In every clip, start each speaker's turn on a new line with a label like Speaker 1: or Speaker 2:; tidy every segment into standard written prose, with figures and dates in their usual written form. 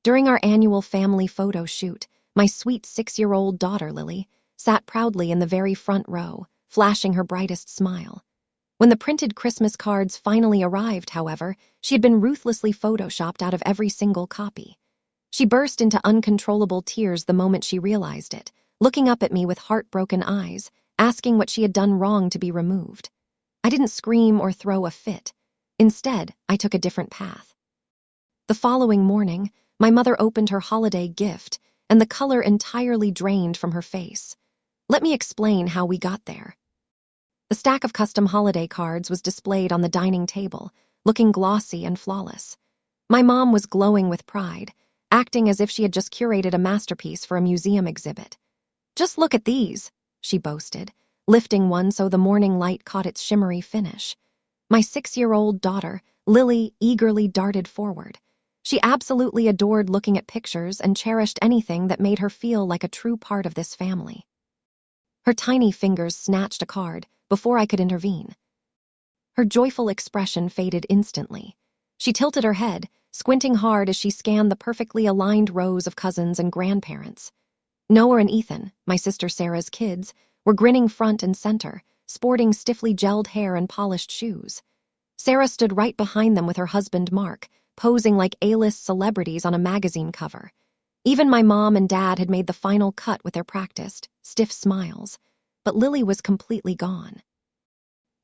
Speaker 1: During our annual family photo shoot, my sweet 6-year-old daughter, Lily, sat proudly in the very front row, flashing her brightest smile. When the printed Christmas cards finally arrived, however, she had been ruthlessly photoshopped out of every single copy. She burst into uncontrollable tears the moment she realized it, looking up at me with heartbroken eyes, asking what she had done wrong to be removed. I didn't scream or throw a fit. Instead, I took a different path. The following morning, my mother opened her holiday gift, and the color entirely drained from her face. Let me explain how we got there. The stack of custom holiday cards was displayed on the dining table, looking glossy and flawless. My mom was glowing with pride, acting as if she had just curated a masterpiece for a museum exhibit. "Just look at these," she boasted, lifting one so the morning light caught its shimmery finish. My 6-year-old daughter, Lily, eagerly darted forward. She absolutely adored looking at pictures and cherished anything that made her feel like a true part of this family. Her tiny fingers snatched a card before I could intervene. Her joyful expression faded instantly. She tilted her head, squinting hard as she scanned the perfectly aligned rows of cousins and grandparents. Noah and Ethan, my sister Sarah's kids, were grinning front and center, sporting stiffly gelled hair and polished shoes. Sarah stood right behind them with her husband Mark, posing like A-list celebrities on a magazine cover. Even my mom and dad had made the final cut with their practiced, stiff smiles, but Lily was completely gone.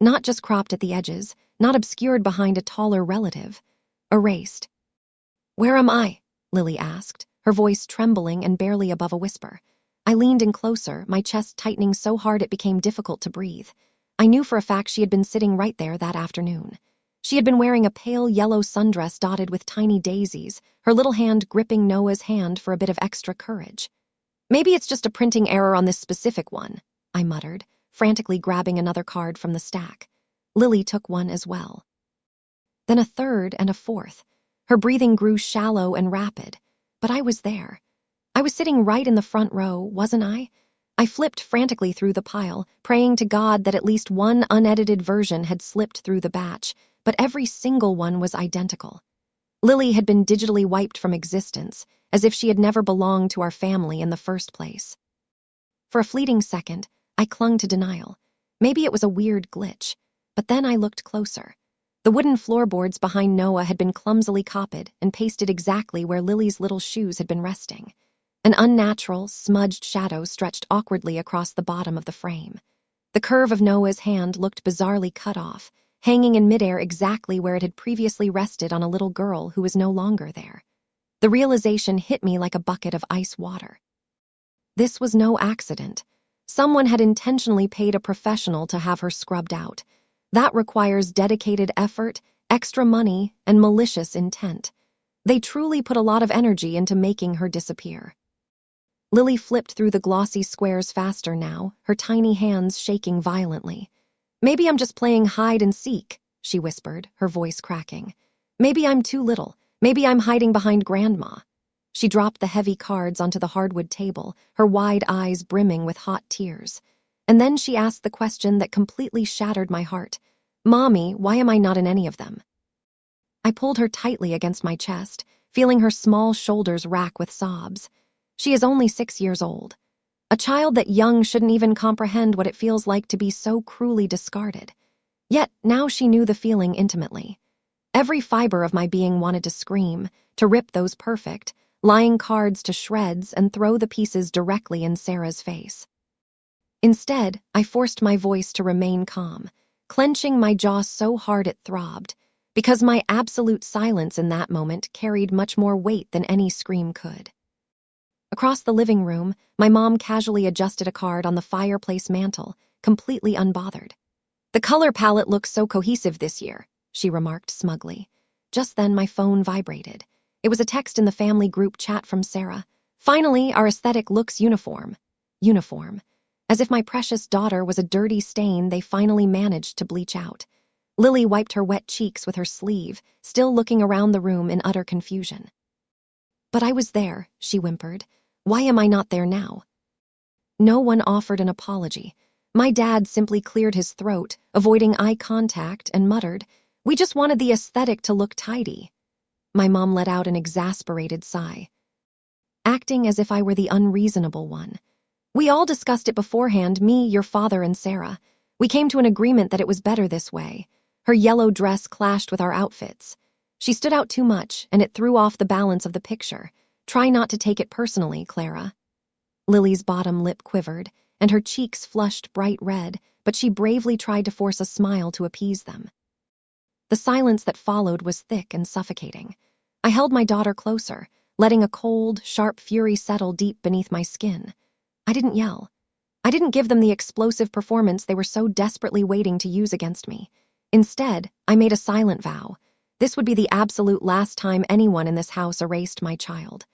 Speaker 1: Not just cropped at the edges, not obscured behind a taller relative. Erased. "Where am I?" Lily asked, her voice trembling and barely above a whisper. I leaned in closer, my chest tightening so hard it became difficult to breathe. I knew for a fact she had been sitting right there that afternoon. She had been wearing a pale yellow sundress dotted with tiny daisies, her little hand gripping Noah's hand for a bit of extra courage. "Maybe it's just a printing error on this specific one," I muttered, frantically grabbing another card from the stack. Lily took one as well. Then a third and a fourth. Her breathing grew shallow and rapid, but I was there. I was sitting right in the front row, wasn't I? I flipped frantically through the pile, praying to God that at least one unedited version had slipped through the batch, but every single one was identical. Lily had been digitally wiped from existence, as if she had never belonged to our family in the first place. For a fleeting second, I clung to denial. Maybe it was a weird glitch, but then I looked closer. The wooden floorboards behind Noah had been clumsily copied and pasted exactly where Lily's little shoes had been resting. An unnatural, smudged shadow stretched awkwardly across the bottom of the frame. The curve of Noah's hand looked bizarrely cut off, hanging in midair exactly where it had previously rested on a little girl who was no longer there. The realization hit me like a bucket of ice water. This was no accident. Someone had intentionally paid a professional to have her scrubbed out. That requires dedicated effort, extra money, and malicious intent. They truly put a lot of energy into making her disappear. Lily flipped through the glossy squares faster now, her tiny hands shaking violently. "Maybe I'm just playing hide and seek," she whispered, her voice cracking. "Maybe I'm too little. Maybe I'm hiding behind Grandma." She dropped the heavy cards onto the hardwood table, her wide eyes brimming with hot tears. And then she asked the question that completely shattered my heart. "Mommy, why am I not in any of them?" I pulled her tightly against my chest, feeling her small shoulders rack with sobs. She is only 6 years old. A child that young shouldn't even comprehend what it feels like to be so cruelly discarded. Yet now she knew the feeling intimately. Every fiber of my being wanted to scream, to rip those perfect, lying cards to shreds and throw the pieces directly in Sarah's face. Instead, I forced my voice to remain calm, clenching my jaw so hard it throbbed, because my absolute silence in that moment carried much more weight than any scream could. Across the living room, my mom casually adjusted a card on the fireplace mantel, completely unbothered. "The color palette looks so cohesive this year," she remarked smugly. Just then my phone vibrated. It was a text in the family group chat from Sarah. "Finally, our aesthetic looks uniform." Uniform. As if my precious daughter was a dirty stain they finally managed to bleach out. Lily wiped her wet cheeks with her sleeve, still looking around the room in utter confusion. "But I was there," she whimpered. "Why am I not there now?" No one offered an apology. My dad simply cleared his throat, avoiding eye contact, and muttered, "We just wanted the aesthetic to look tidy." My mom let out an exasperated sigh, acting as if I were the unreasonable one. We all discussed it beforehand, me, your father, and Sarah. We came to an agreement that it was better this way. Her yellow dress clashed with our outfits. She stood out too much, and it threw off the balance of the picture. Try not to take it personally, Clara. Lily's bottom lip quivered, and her cheeks flushed bright red, but she bravely tried to force a smile to appease them. The silence that followed was thick and suffocating. I held my daughter closer, letting a cold, sharp fury settle deep beneath my skin. I didn't yell. I didn't give them the explosive performance they were so desperately waiting to use against me. Instead, I made a silent vow. This would be the absolute last time anyone in this house erased my child.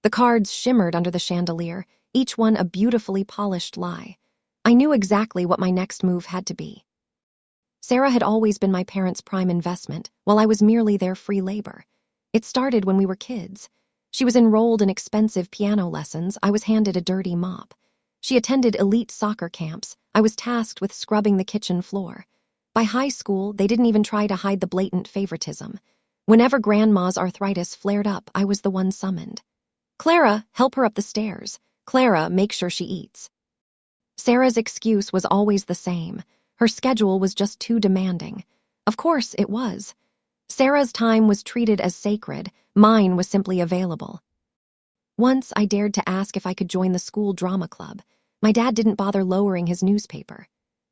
Speaker 1: The cards shimmered under the chandelier, each one a beautifully polished lie. I knew exactly what my next move had to be. Sarah had always been my parents' prime investment, while I was merely their free labor. It started when we were kids. She was enrolled in expensive piano lessons. I was handed a dirty mop. She attended elite soccer camps. I was tasked with scrubbing the kitchen floor. By high school, they didn't even try to hide the blatant favoritism. Whenever Grandma's arthritis flared up, I was the one summoned. Clara, help her up the stairs. Clara, make sure she eats. Sarah's excuse was always the same. Her schedule was just too demanding. Of course, it was. Sarah's time was treated as sacred. Mine was simply available. Once I dared to ask if I could join the school drama club. My dad didn't bother lowering his newspaper.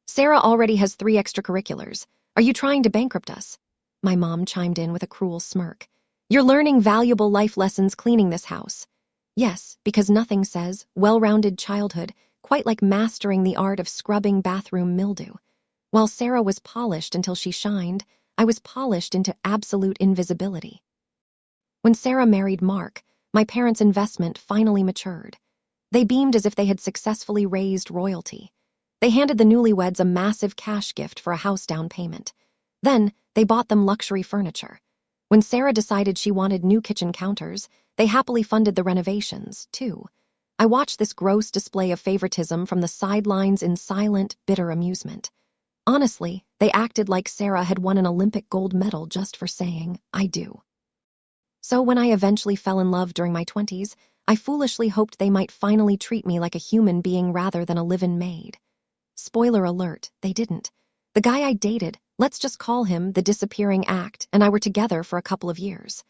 Speaker 1: Sarah already has 3 extracurriculars. Are you trying to bankrupt us? My mom chimed in with a cruel smirk. You're learning valuable life lessons cleaning this house. Yes, because nothing says well-rounded childhood quite like mastering the art of scrubbing bathroom mildew. While Sarah was polished until she shined, I was polished into absolute invisibility. When Sarah married Mark, my parents' investment finally matured. They beamed as if they had successfully raised royalty. They handed the newlyweds a massive cash gift for a house down payment. Then, they bought them luxury furniture. When Sarah decided she wanted new kitchen counters, they happily funded the renovations, too. I watched this gross display of favoritism from the sidelines in silent, bitter amusement. Honestly, they acted like Sarah had won an Olympic gold medal just for saying, I do. So when I eventually fell in love during my 20s, I foolishly hoped they might finally treat me like a human being rather than a live-in maid. Spoiler alert, they didn't. The guy I dated, let's just call him the disappearing act, and I were together for a couple of years.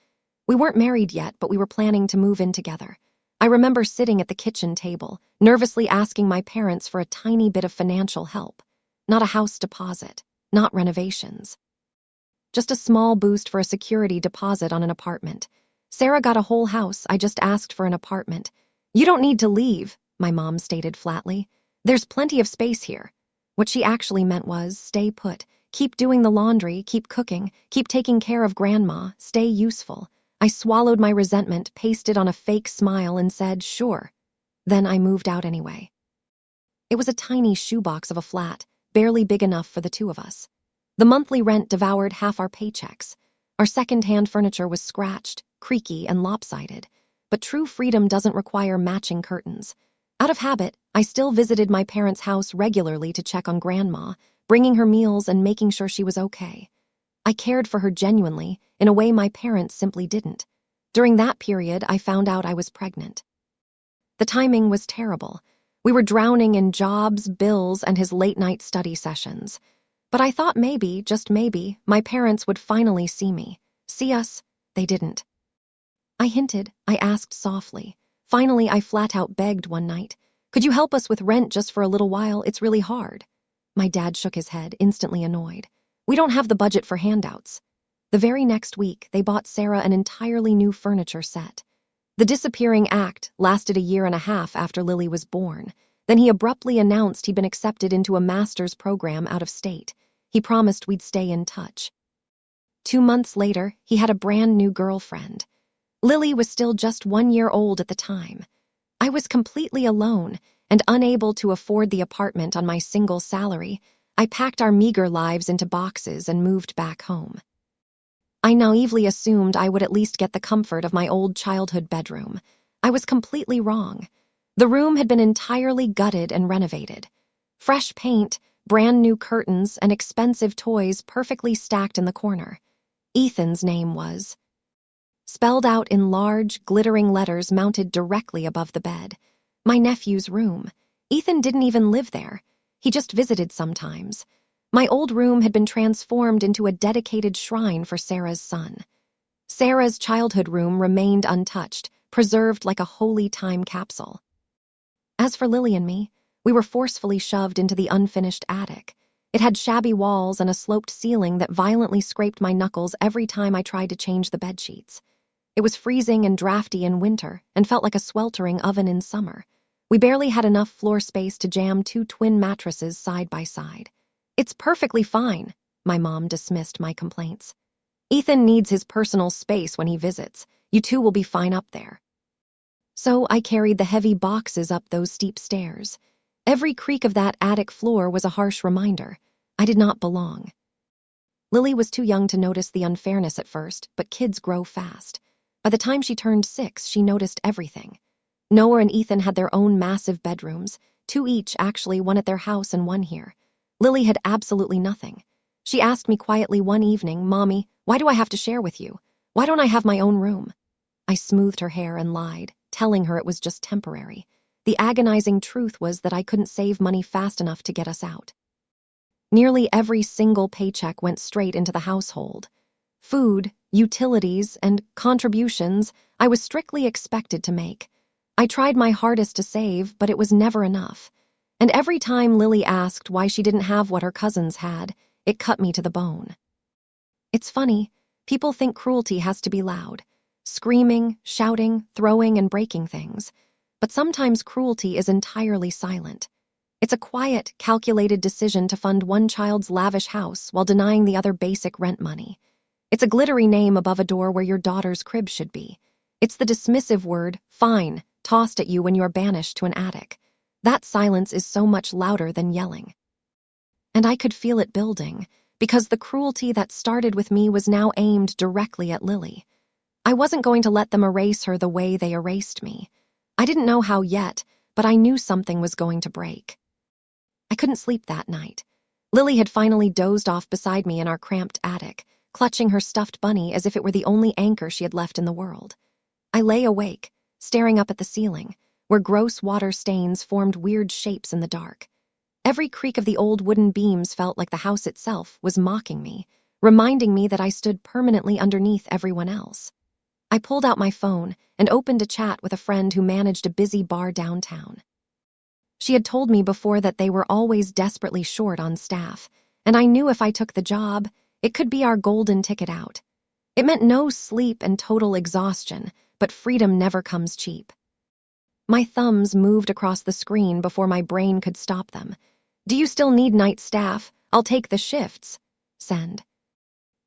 Speaker 1: We weren't married yet, but we were planning to move in together. I remember sitting at the kitchen table, nervously asking my parents for a tiny bit of financial help. Not a house deposit, not renovations. Just a small boost for a security deposit on an apartment. Sarah got a whole house, I just asked for an apartment. You don't need to leave, my mom stated flatly. There's plenty of space here. What she actually meant was, stay put, keep doing the laundry, keep cooking, keep taking care of Grandma, stay useful. I swallowed my resentment, pasted on a fake smile, and said, sure. Then I moved out anyway. It was a tiny shoebox of a flat, barely big enough for the 2 of us. The monthly rent devoured half our paychecks. Our second-hand furniture was scratched, creaky, and lopsided. But true freedom doesn't require matching curtains. Out of habit, I still visited my parents' house regularly to check on Grandma, bringing her meals and making sure she was okay. I cared for her genuinely, in a way my parents simply didn't. During that period, I found out I was pregnant. The timing was terrible. We were drowning in jobs, bills, and his late-night study sessions. But I thought maybe, just maybe, my parents would finally see me. See us. They didn't. I hinted, I asked softly. Finally, I flat-out begged one night. Could you help us with rent just for a little while? It's really hard. My dad shook his head, instantly annoyed. We don't have the budget for handouts. The very next week, they bought Sarah an entirely new furniture set. The disappearing act lasted a year and a half after Lily was born. Then he abruptly announced he'd been accepted into a master's program out of state. He promised we'd stay in touch. 2 months later, he had a brand new girlfriend. Lily was still just 1 year old at the time. I was completely alone and unable to afford the apartment on my single salary. I packed our meager lives into boxes and moved back home. I naively assumed I would at least get the comfort of my old childhood bedroom. I was completely wrong. The room had been entirely gutted and renovated. Fresh paint, brand new curtains, and expensive toys perfectly stacked in the corner. Ethan's name was spelled out in large, glittering letters mounted directly above the bed. My nephew's room. Ethan didn't even live there. He just visited sometimes. My old room had been transformed into a dedicated shrine for Sarah's son. Sarah's childhood room remained untouched, preserved like a holy time capsule. As for Lily and me, we were forcefully shoved into the unfinished attic. It had shabby walls and a sloped ceiling that violently scraped my knuckles every time I tried to change the bedsheets. It was freezing and drafty in winter and felt like a sweltering oven in summer. We barely had enough floor space to jam 2 twin mattresses side by side. "It's perfectly fine," my mom dismissed my complaints. "Ethan needs his personal space when he visits. You two will be fine up there." So I carried the heavy boxes up those steep stairs. Every creak of that attic floor was a harsh reminder. I did not belong. Lily was too young to notice the unfairness at first, but kids grow fast. By the time she turned 6, she noticed everything. Noah and Ethan had their own massive bedrooms, 2 each actually, one at their house and one here. Lily had absolutely nothing. She asked me quietly one evening, "Mommy, why do I have to share with you? Why don't I have my own room?" I smoothed her hair and lied, telling her it was just temporary. The agonizing truth was that I couldn't save money fast enough to get us out. Nearly every single paycheck went straight into the household. Food, utilities, and contributions I was strictly expected to make. I tried my hardest to save, but it was never enough. And every time Lily asked why she didn't have what her cousins had, it cut me to the bone. It's funny, people think cruelty has to be loud. Screaming, shouting, throwing, and breaking things. But sometimes cruelty is entirely silent. It's a quiet, calculated decision to fund one child's lavish house while denying the other basic rent money. It's a glittery name above a door where your daughter's crib should be. It's the dismissive word, "fine," tossed at you when you are banished to an attic. That silence is so much louder than yelling. And I could feel it building, because the cruelty that started with me was now aimed directly at Lily. I wasn't going to let them erase her the way they erased me. I didn't know how yet, but I knew something was going to break. I couldn't sleep that night. Lily had finally dozed off beside me in our cramped attic, clutching her stuffed bunny as if it were the only anchor she had left in the world. I lay awake, staring up at the ceiling, where gross water stains formed weird shapes in the dark. Every creak of the old wooden beams felt like the house itself was mocking me, reminding me that I stood permanently underneath everyone else. I pulled out my phone and opened a chat with a friend who managed a busy bar downtown. She had told me before that they were always desperately short on staff, and I knew if I took the job, it could be our golden ticket out. It meant no sleep and total exhaustion, but freedom never comes cheap. My thumbs moved across the screen before my brain could stop them. "Do you still need night staff? I'll take the shifts." Send.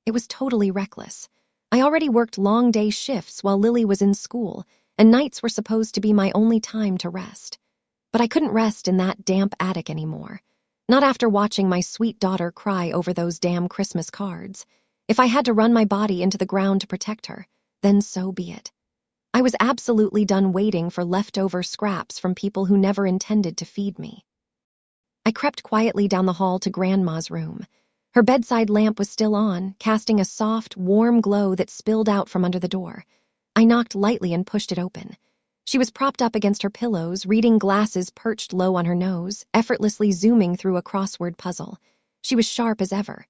Speaker 1: It was totally reckless. I already worked long day shifts while Lily was in school, and nights were supposed to be my only time to rest. But I couldn't rest in that damp attic anymore. Not after watching my sweet daughter cry over those damn Christmas cards. If I had to run my body into the ground to protect her, then so be it. I was absolutely done waiting for leftover scraps from people who never intended to feed me. I crept quietly down the hall to Grandma's room. Her bedside lamp was still on, casting a soft, warm glow that spilled out from under the door. I knocked lightly and pushed it open. She was propped up against her pillows, reading glasses perched low on her nose, effortlessly zooming through a crossword puzzle. She was sharp as ever.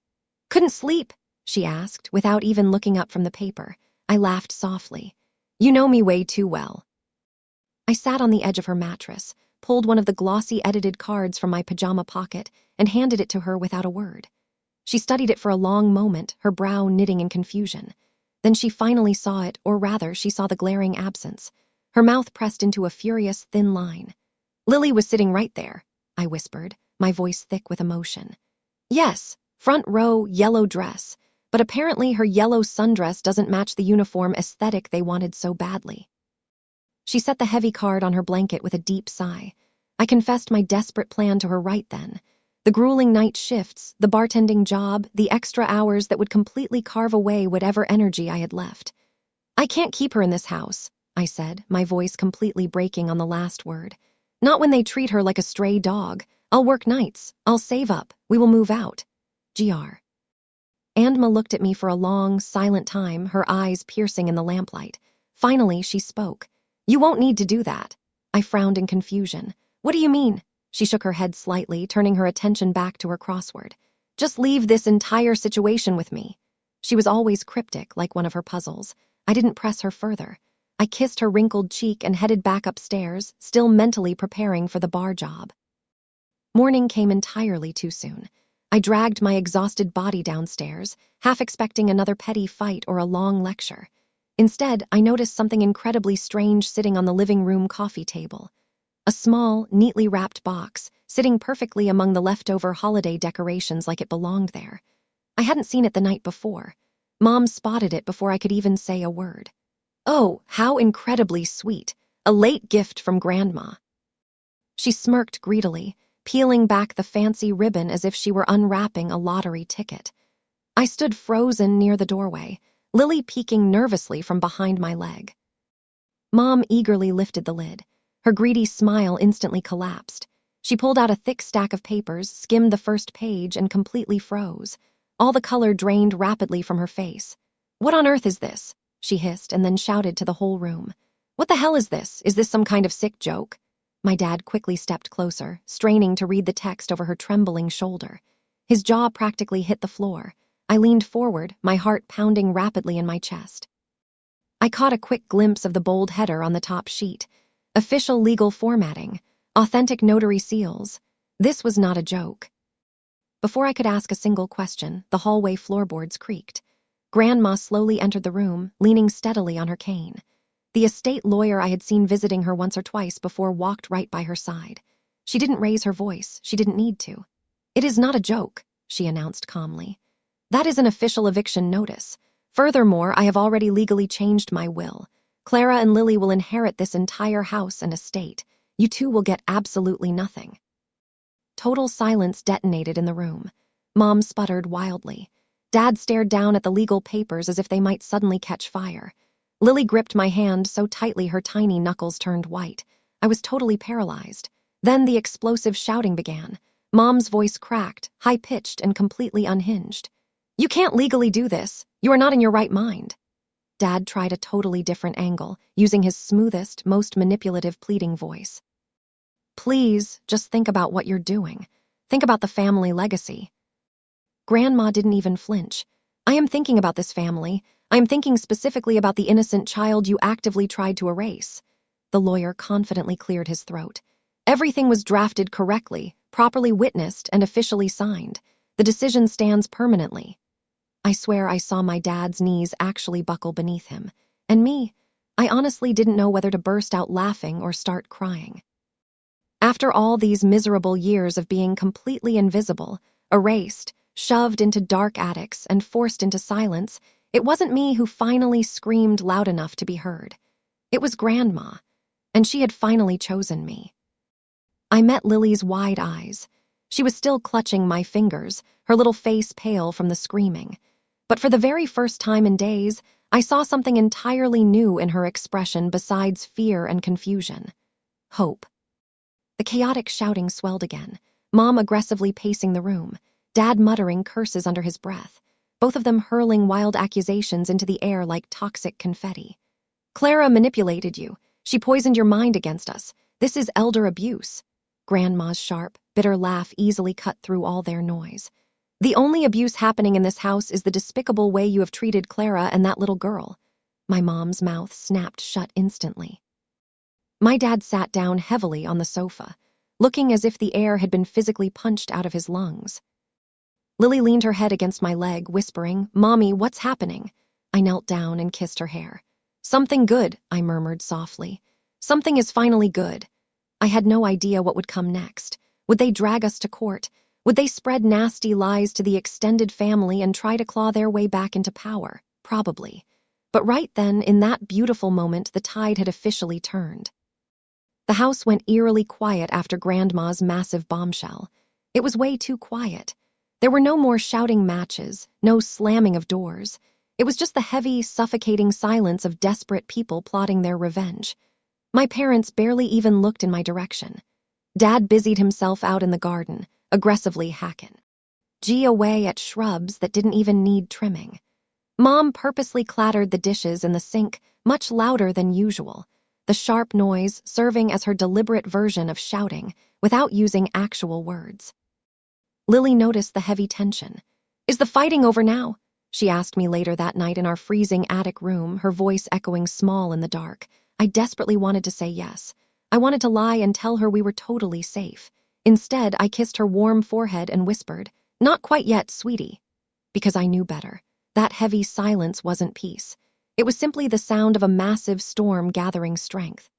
Speaker 1: "Couldn't sleep?" she asked, without even looking up from the paper. I laughed softly. "You know me way too well." I sat on the edge of her mattress, pulled one of the glossy edited cards from my pajama pocket, and handed it to her without a word. She studied it for a long moment, her brow knitting in confusion. Then she finally saw it, or rather, she saw the glaring absence. Her mouth pressed into a furious, thin line. "Lily was sitting right there," I whispered, my voice thick with emotion. "Yes, front row, yellow dress, but apparently her yellow sundress doesn't match the uniform aesthetic they wanted so badly." She set the heavy card on her blanket with a deep sigh. I confessed my desperate plan to her right then. The grueling night shifts, the bartending job, the extra hours that would completely carve away whatever energy I had left. "I can't keep her in this house," I said, my voice completely breaking on the last word. "Not when they treat her like a stray dog. I'll work nights. I'll save up. We will move out. GR." Andma looked at me for a long, silent time, her eyes piercing in the lamplight. Finally, she spoke. "You won't need to do that." I frowned in confusion. "What do you mean?" She shook her head slightly, turning her attention back to her crossword. "Just leave this entire situation with me." She was always cryptic, like one of her puzzles. I didn't press her further. I kissed her wrinkled cheek and headed back upstairs, still mentally preparing for the bar job. Morning came entirely too soon. I dragged my exhausted body downstairs, half expecting another petty fight or a long lecture. Instead, I noticed something incredibly strange sitting on the living room coffee table. A small, neatly wrapped box, sitting perfectly among the leftover holiday decorations like it belonged there. I hadn't seen it the night before. Mom spotted it before I could even say a word. "Oh, how incredibly sweet. A late gift from Grandma." She smirked greedily, peeling back the fancy ribbon as if she were unwrapping a lottery ticket. I stood frozen near the doorway, Lily peeking nervously from behind my leg. Mom eagerly lifted the lid. Her greedy smile instantly collapsed. She pulled out a thick stack of papers, skimmed the first page, and completely froze. All the color drained rapidly from her face. "What on earth is this?" she hissed, and then shouted to the whole room. "What the hell is this? Is this some kind of sick joke?" My dad quickly stepped closer, straining to read the text over her trembling shoulder. His jaw practically hit the floor. I leaned forward, my heart pounding rapidly in my chest. I caught a quick glimpse of the bold header on the top sheet. Official legal formatting. Authentic notary seals. This was not a joke. Before I could ask a single question, the hallway floorboards creaked. Grandma slowly entered the room, leaning steadily on her cane. The estate lawyer I had seen visiting her once or twice before walked right by her side. She didn't raise her voice. She didn't need to. "It is not a joke," she announced calmly. "That is an official eviction notice. Furthermore, I have already legally changed my will. Clara and Lily will inherit this entire house and estate. You two will get absolutely nothing." Total silence detonated in the room. Mom sputtered wildly. Dad stared down at the legal papers as if they might suddenly catch fire. Lily gripped my hand so tightly her tiny knuckles turned white. I was totally paralyzed. Then the explosive shouting began. Mom's voice cracked, high-pitched and completely unhinged. "You can't legally do this. You are not in your right mind." Dad tried a totally different angle, using his smoothest, most manipulative pleading voice. "Please, just think about what you're doing. Think about the family legacy." Grandma didn't even flinch. "I am thinking about this family. I am thinking specifically about the innocent child you actively tried to erase." The lawyer confidently cleared his throat. "Everything was drafted correctly, properly witnessed, and officially signed. The decision stands permanently." I swear I saw my dad's knees actually buckle beneath him. And me, I honestly didn't know whether to burst out laughing or start crying. After all these miserable years of being completely invisible, erased, shoved into dark attics, and forced into silence, it wasn't me who finally screamed loud enough to be heard. It was Grandma, and she had finally chosen me. I met Lily's wide eyes. She was still clutching my fingers, her little face pale from the screaming. But for the very first time in days, I saw something entirely new in her expression besides fear and confusion. Hope. The chaotic shouting swelled again, Mom aggressively pacing the room, Dad muttering curses under his breath, both of them hurling wild accusations into the air like toxic confetti. "Clara manipulated you. She poisoned your mind against us. This is elder abuse." Grandma's sharp, bitter laugh easily cut through all their noise. "The only abuse happening in this house is the despicable way you have treated Clara and that little girl." My mom's mouth snapped shut instantly. My dad sat down heavily on the sofa, looking as if the air had been physically punched out of his lungs. Lily leaned her head against my leg, whispering, "Mommy, what's happening?" I knelt down and kissed her hair. "Something good," I murmured softly. "Something is finally good." I had no idea what would come next. Would they drag us to court? Would they spread nasty lies to the extended family and try to claw their way back into power? Probably. But right then, in that beautiful moment, the tide had officially turned. The house went eerily quiet after Grandma's massive bombshell. It was way too quiet. There were no more shouting matches, no slamming of doors. It was just the heavy, suffocating silence of desperate people plotting their revenge. My parents barely even looked in my direction. Dad busied himself out in the garden, aggressively hacking. away at shrubs that didn't even need trimming. Mom purposely clattered the dishes in the sink much louder than usual, the sharp noise serving as her deliberate version of shouting without using actual words. Lily noticed the heavy tension. "Is the fighting over now?" she asked me later that night in our freezing attic room, her voice echoing small in the dark. I desperately wanted to say yes. I wanted to lie and tell her we were totally safe. Instead, I kissed her warm forehead and whispered, "Not quite yet, sweetie," because I knew better. That heavy silence wasn't peace. It was simply the sound of a massive storm gathering strength.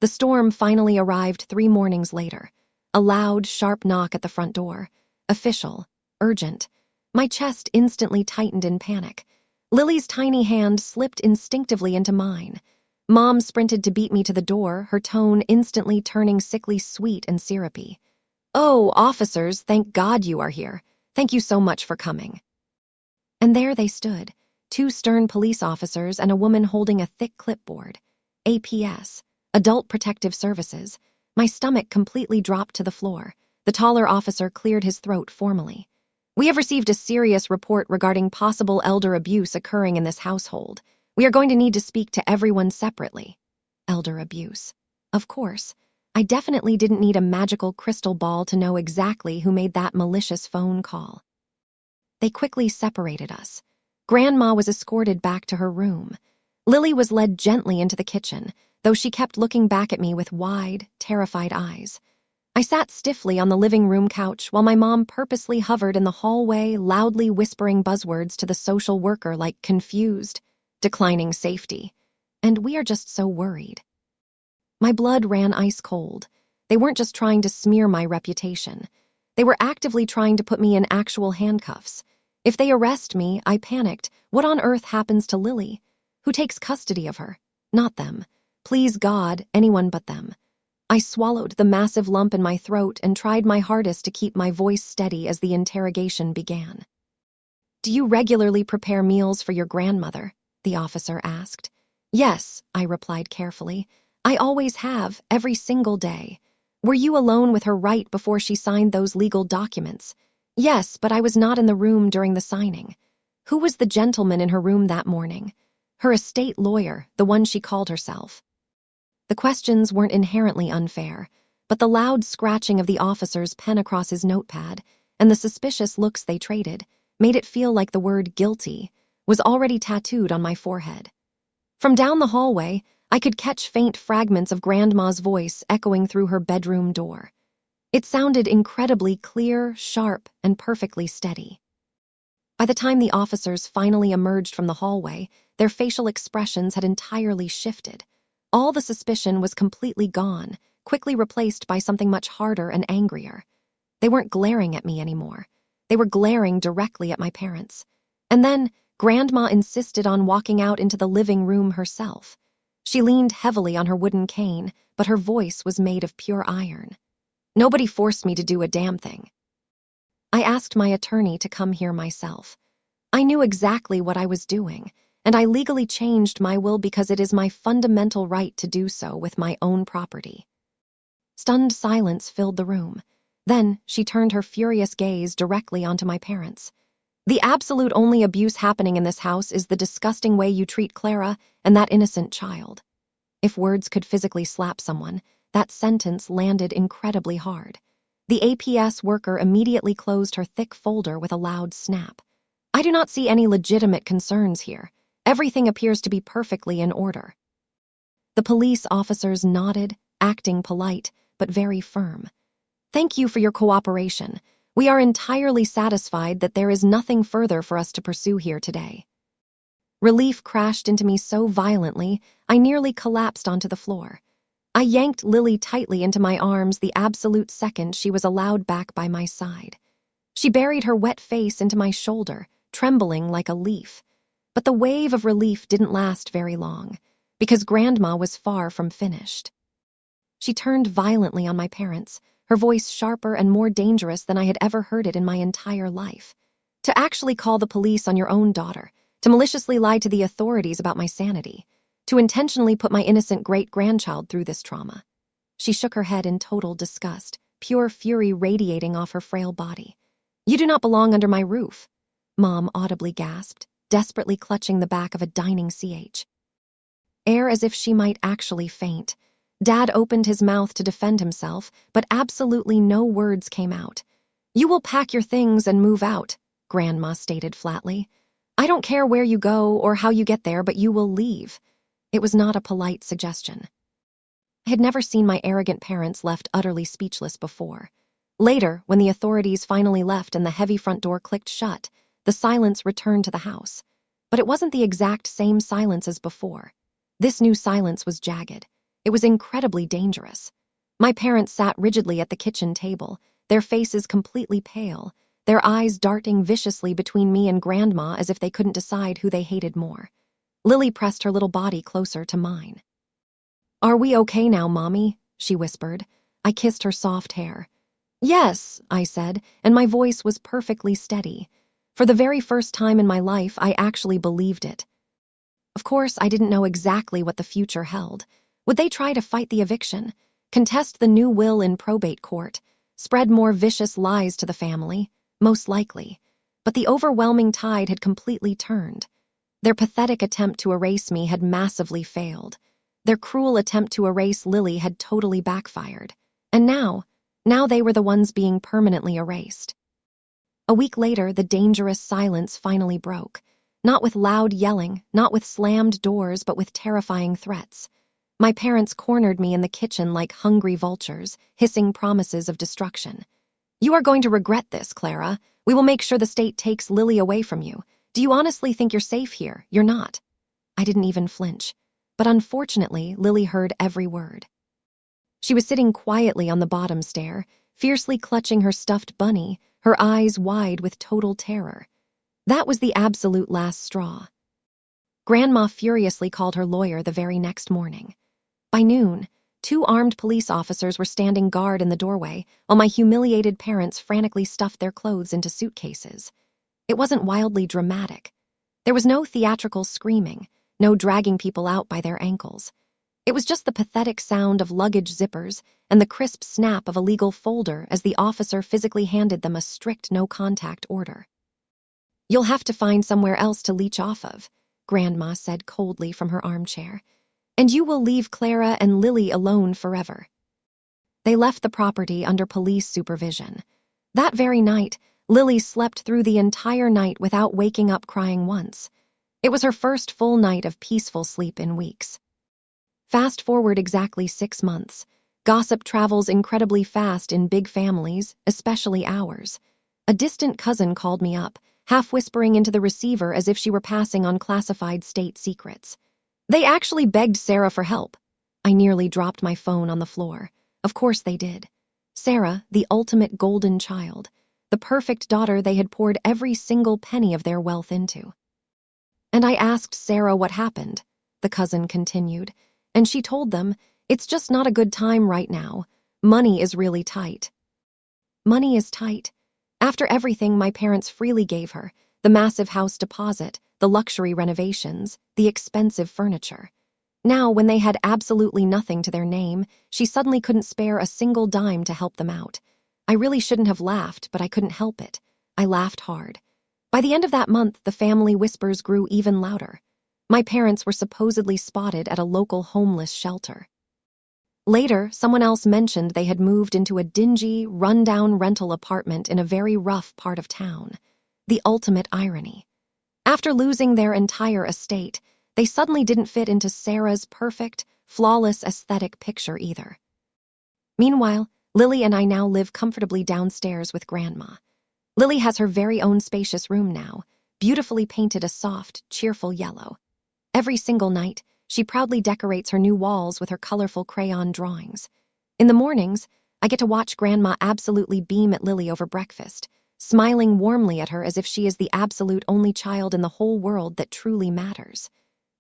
Speaker 1: The storm finally arrived 3 mornings later. A loud, sharp knock at the front door. Official. Urgent. My chest instantly tightened in panic. Lily's tiny hand slipped instinctively into mine. Mom sprinted to beat me to the door, her tone instantly turning sickly sweet and syrupy. "Oh, officers, thank God you are here. Thank you so much for coming." And there they stood, 2 stern police officers and a woman holding a thick clipboard. APS, Adult Protective Services. My stomach completely dropped to the floor. The taller officer cleared his throat formally. "We have received a serious report regarding possible elder abuse occurring in this household. We are going to need to speak to everyone separately." Elder abuse. Of course. I definitely didn't need a magical crystal ball to know exactly who made that malicious phone call. They quickly separated us. Grandma was escorted back to her room. Lily was led gently into the kitchen, though she kept looking back at me with wide, terrified eyes. I sat stiffly on the living room couch while my mom purposely hovered in the hallway, loudly whispering buzzwords to the social worker like confused, declining safety. And we are just so worried. My blood ran ice cold. They weren't just trying to smear my reputation. They were actively trying to put me in actual handcuffs. If they arrest me, I panicked. What on earth happens to Lily? Who takes custody of her? Not them. Please God, anyone but them. I swallowed the massive lump in my throat and tried my hardest to keep my voice steady as the interrogation began. "Do you regularly prepare meals for your grandmother?" the officer asked. "Yes," I replied carefully. "I always have, every single day." "Were you alone with her right before she signed those legal documents?" "Yes, but I was not in the room during the signing." "Who was the gentleman in her room that morning?" "Her estate lawyer, the one she called herself." The questions weren't inherently unfair, but the loud scratching of the officer's pen across his notepad and the suspicious looks they traded made it feel like the word guilty was already tattooed on my forehead. From down the hallway, I could catch faint fragments of Grandma's voice echoing through her bedroom door. It sounded incredibly clear, sharp, and perfectly steady. By the time the officers finally emerged from the hallway, their facial expressions had entirely shifted. All the suspicion was completely gone, quickly replaced by something much harder and angrier. They weren't glaring at me anymore. They were glaring directly at my parents. And then, Grandma insisted on walking out into the living room herself. She leaned heavily on her wooden cane, but her voice was made of pure iron. "Nobody forced me to do a damn thing." I asked my attorney to come here myself. I knew exactly what I was doing, and I legally changed my will because it is my fundamental right to do so with my own property. Stunned silence filled the room. Then she turned her furious gaze directly onto my parents. "The absolute only abuse happening in this house is the disgusting way you treat Clara and that innocent child." If words could physically slap someone, that sentence landed incredibly hard. The APS worker immediately closed her thick folder with a loud snap. "I do not see any legitimate concerns here. Everything appears to be perfectly in order." The police officers nodded, acting polite, but very firm. "Thank you for your cooperation. We are entirely satisfied that there is nothing further for us to pursue here today." Relief crashed into me so violently, I nearly collapsed onto the floor. I yanked Lily tightly into my arms the absolute second she was allowed back by my side. She buried her wet face into my shoulder, trembling like a leaf. But the wave of relief didn't last very long, because Grandma was far from finished. She turned violently on my parents, her voice sharper and more dangerous than I had ever heard it in my entire life. "To actually call the police on your own daughter, to maliciously lie to the authorities about my sanity, to intentionally put my innocent great-grandchild through this trauma." She shook her head in total disgust, pure fury radiating off her frail body. You do not belong under my roof, Mom audibly gasped, desperately clutching the back of a dining chair as if she might actually faint. Dad opened his mouth to defend himself, but absolutely no words came out. You will pack your things and move out, Grandma stated flatly. I don't care where you go or how you get there, but you will leave. It was not a polite suggestion. I had never seen my arrogant parents left utterly speechless before. Later, when the authorities finally left and the heavy front door clicked shut, the silence returned to the house. But it wasn't the exact same silence as before. This new silence was jagged. It was incredibly dangerous. My parents sat rigidly at the kitchen table, their faces completely pale, their eyes darting viciously between me and Grandma as if they couldn't decide who they hated more. Lily pressed her little body closer to mine. Are we okay now, Mommy? She whispered. I kissed her soft hair. Yes, I said, and my voice was perfectly steady. For the very first time in my life, I actually believed it. Of course, I didn't know exactly what the future held. Would they try to fight the eviction, contest the new will in probate court, spread more vicious lies to the family? Most likely. But the overwhelming tide had completely turned. Their pathetic attempt to erase me had massively failed. Their cruel attempt to erase Lily had totally backfired. And now they were the ones being permanently erased. A week later, the dangerous silence finally broke. Not with loud yelling, not with slammed doors, but with terrifying threats. My parents cornered me in the kitchen like hungry vultures, hissing promises of destruction. You are going to regret this, Clara. We will make sure the state takes Lily away from you. Do you honestly think you're safe here? You're not. I didn't even flinch. But unfortunately, Lily heard every word. She was sitting quietly on the bottom stair, fiercely clutching her stuffed bunny, her eyes wide with total terror. That was the absolute last straw. Grandma furiously called her lawyer the very next morning. By noon, 2 armed police officers were standing guard in the doorway, while my humiliated parents frantically stuffed their clothes into suitcases. It wasn't wildly dramatic. There was no theatrical screaming, no dragging people out by their ankles. It was just the pathetic sound of luggage zippers and the crisp snap of a legal folder as the officer physically handed them a strict no-contact order. You'll have to find somewhere else to leech off of, Grandma said coldly from her armchair. And you will leave Clara and Lily alone forever. They left the property under police supervision. That very night, Lily slept through the entire night without waking up crying once. It was her first full night of peaceful sleep in weeks. Fast forward exactly 6 months. Gossip travels incredibly fast in big families, especially ours. A distant cousin called me up, half whispering into the receiver as if she were passing on classified state secrets. They actually begged Sarah for help. I nearly dropped my phone on the floor. Of course they did. Sarah, the ultimate golden child, the perfect daughter they had poured every single penny of their wealth into. And I asked Sarah what happened, the cousin continued, and she told them, it's just not a good time right now. Money is really tight. Money is tight. After everything my parents freely gave her, the massive house deposit, the luxury renovations, the expensive furniture. Now, when they had absolutely nothing to their name, she suddenly couldn't spare a single dime to help them out. I really shouldn't have laughed, but I couldn't help it. I laughed hard. By the end of that month, the family whispers grew even louder. My parents were supposedly spotted at a local homeless shelter. Later, someone else mentioned they had moved into a dingy, run-down rental apartment in a very rough part of town. The ultimate irony. After losing their entire estate, they suddenly didn't fit into Sarah's perfect, flawless aesthetic picture either. Meanwhile, Lily and I now live comfortably downstairs with Grandma. Lily has her very own spacious room now, beautifully painted a soft, cheerful yellow. Every single night, she proudly decorates her new walls with her colorful crayon drawings. In the mornings, I get to watch Grandma absolutely beam at Lily over breakfast, smiling warmly at her as if she is the absolute only child in the whole world that truly matters.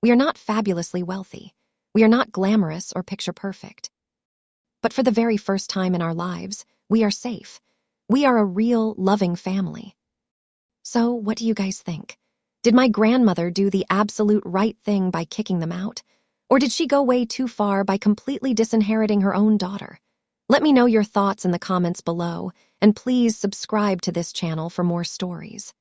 Speaker 1: We are not fabulously wealthy. We are not glamorous or picture-perfect. But for the very first time in our lives, we are safe. We are a real, loving family. So, what do you guys think? Did my grandmother do the absolute right thing by kicking them out? Or did she go way too far by completely disinheriting her own daughter? Let me know your thoughts in the comments below, and please subscribe to this channel for more stories.